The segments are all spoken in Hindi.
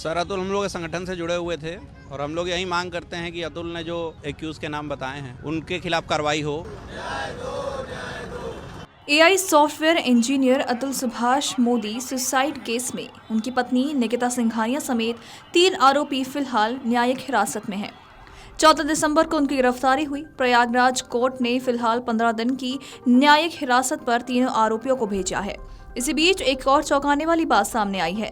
सर अतुल हम लोग के संगठन से जुड़े हुए थे और हम लोग यही मांग करते हैं कि अतुल ने जो एक्यूज के नाम बताए हैं उनके खिलाफ कार्रवाई हो। AI software engineer Atul Subhash Modi suicide case में उनकी पत्नी निकिता सिंघानिया समेत 3 आरोपी फिलहाल न्यायिक हिरासत में हैं। 14 दिसंबर को उनकी गिरफ्तारी हुई। प्रयागराज कोर्ट ने फिलहाल 15 दिन की न्यायिक हिरासत पर तीनों आरोपियों को भेजा है। इसी बीच एक और चौंकाने वाली बात सामने आई है।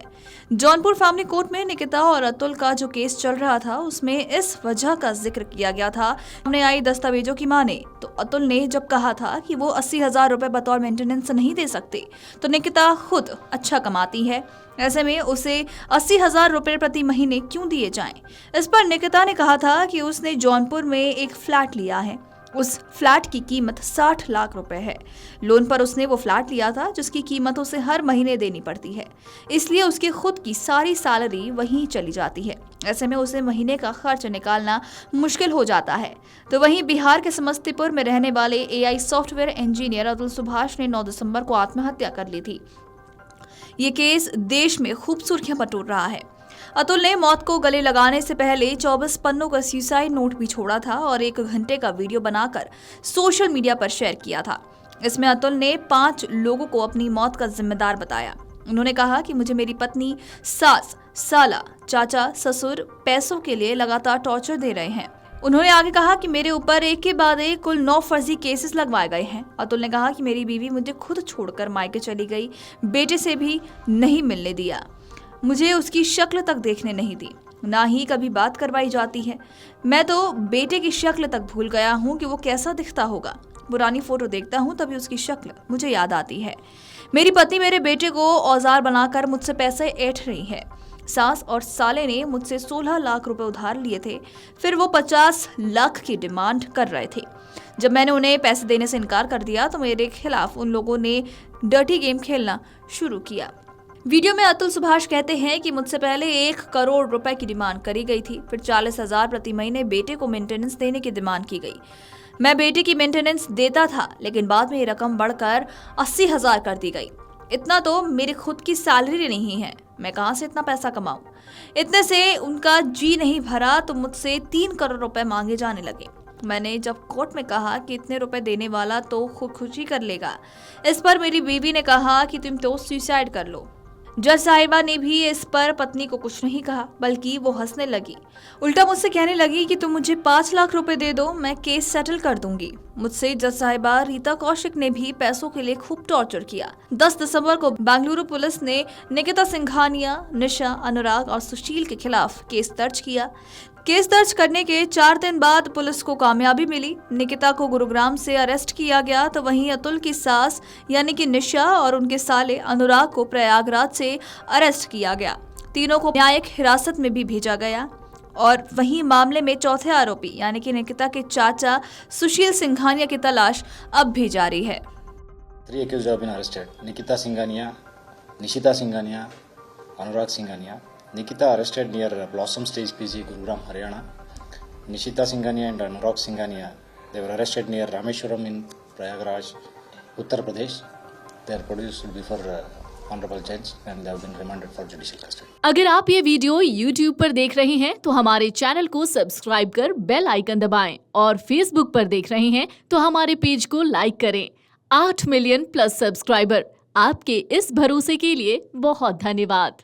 जौनपुर फैमिली कोर्ट में निकिता और अतुल का जो केस चल रहा था उसमें इस वजह का जिक्र किया गया था। सामने आई दस्तावेजों की माने तो अतुल ने जब कहा था कि वो 80,000 रुपए बतौर मेंटेनेंस नहीं दे सकते, तो निकिता खुद अच्छा कमाती है, ऐसे में उसे 80,000 रुपए प्रति महीने क्यों दिए जाएं? इस पर निकिता ने कहा था कि उसने जौनपुर में एक फ्लैट लिया है। उस फ्लैट की कीमत 60 लाख रुपए है। लोन पर उसने वो फ्लैट लिया था जिसकी कीमत उसे हर महीने देनी पड़ती है, इसलिए उसकी खुद की सारी सैलरी वहीं चली जाती है। ऐसे में उसे महीने का खर्च निकालना मुश्किल हो जाता है। तो वहीं बिहार के समस्तीपुर में रहने वाले AI software engineer Atul Subhash ने 9 दिसंबर को आत्महत्या कर ली थी। ये केस देश में खूब सुर्खियां बटोर रहा है। अतुल ने मौत को गले लगाने से पहले 24 पन्नों का सुसाइड नोट भी छोड़ा था और 1 घंटे का वीडियो बनाकर सोशल मीडिया पर शेयर किया था। इसमें अतुल ने 5 लोगों को अपनी मौत का जिम्मेदार बताया। उन्होंने कहा कि मुझे मेरी पत्नी, सास, साला, चाचा, ससुर पैसों के लिए लगातार टॉर्चर दे रहे हैं। उन्होंने आगे कहा कि मेरे ऊपर एक के बाद एक कुल 9 फर्जी केसेस लगवाए गए हैं। अतुल ने कहा कि मेरी बीवी मुझे खुद छोड़कर मायके चली गई, बेटे से भी नहीं मिलने दिया, मुझे उसकी शक्ल तक देखने नहीं दी, ना ही कभी बात करवाई जाती है। मैं तो बेटे की शक्ल तक भूल गया हूँ कि वो कैसा दिखता होगा। पुरानी फोटो देखता हूँ तभी उसकी शक्ल मुझे याद आती है। मेरी पत्नी मेरे बेटे को औजार बनाकर मुझसे पैसे ऐंठ रही है। सास और साले ने मुझसे 16 लाख रुपए उधार लिए थे, फिर वो 50 लाख की डिमांड कर रहे थे। जब मैंने उन्हें पैसे देने से इनकार कर दिया तो मेरे खिलाफ उन लोगों ने डर्टी गेम खेलना शुरू किया। वीडियो में अतुल सुभाष कहते हैं कि मुझसे पहले 1 करोड़ रुपए की डिमांड करी गई थी, फिर 40,000 प्रति महीने बेटे को मेंटेनेंस देने की डिमांड की गई। मैं बेटे की मेंटेनेंस देता था, लेकिन बाद में ये रकम बढ़कर 80,000 कर दी गई। इतना तो मेरी खुद की सैलरी नहीं है, मैं कहां से इतना पैसा कमाऊं? इतने से उनका जी नहीं भरा तो मुझसे 3 करोड़ रुपए मांगे जाने लगे। मैंने जब कोर्ट में कहा कि इतने रुपए देने वाला तो खुदकुशी कर लेगा, इस पर मेरी बीवी ने कहा कि तुम तो सुसाइड कर लो। जज साहिबा ने भी इस पर पत्नी को कुछ नहीं कहा, बल्कि वो हंसने लगी। उल्टा मुझसे कहने लगी कि तुम मुझे 5 लाख रुपए दे दो, मैं केस सेटल कर दूंगी। मुझसे जज साहिबा रीता कौशिक ने भी पैसों के लिए खूब टॉर्चर किया। 10 दिसंबर को बेंगलुरु पुलिस ने निकिता सिंघानिया, निशा, अनुराग और सुशील के खिलाफ केस दर्ज किया। केस दर्ज करने के 4 दिन बाद पुलिस को कामयाबी मिली। निकिता को गुरुग्राम से अरेस्ट किया गया, तो वहीं अतुल की सास यानी कि निशा और उनके साले अनुराग को प्रयागराज से अरेस्ट किया गया। तीनों को न्यायिक हिरासत में भी भेजा गया और वहीं मामले में चौथे आरोपी यानी कि निकिता के चाचा सुशील सिंघानिया की तलाश अब भी जारी है। 3 accused have been arrested: Nikita Singhania, Nishita Singhania, Anurag Singhania. Nikita arrested near Blossom Stage PG, Gurugram, Haryana. Nishita Singhania and Anurag Singhania, they were arrested near Rameshwaram in Prayagraj, Uttar Pradesh. They are produced before honorable judge and they have been remanded for judicial custody. अगर आप ये वीडियो YouTube पर देख रहे हैं तो हमारे चैनल को सब्सक्राइब कर बेल आइकन दबाएं और Facebook पर देख रहे हैं तो हमारे पेज को लाइक करें। 8 मिलियन प्लस सब्सक्राइबर, आपके इस भरोसे के लिए बहुत धन्यवाद।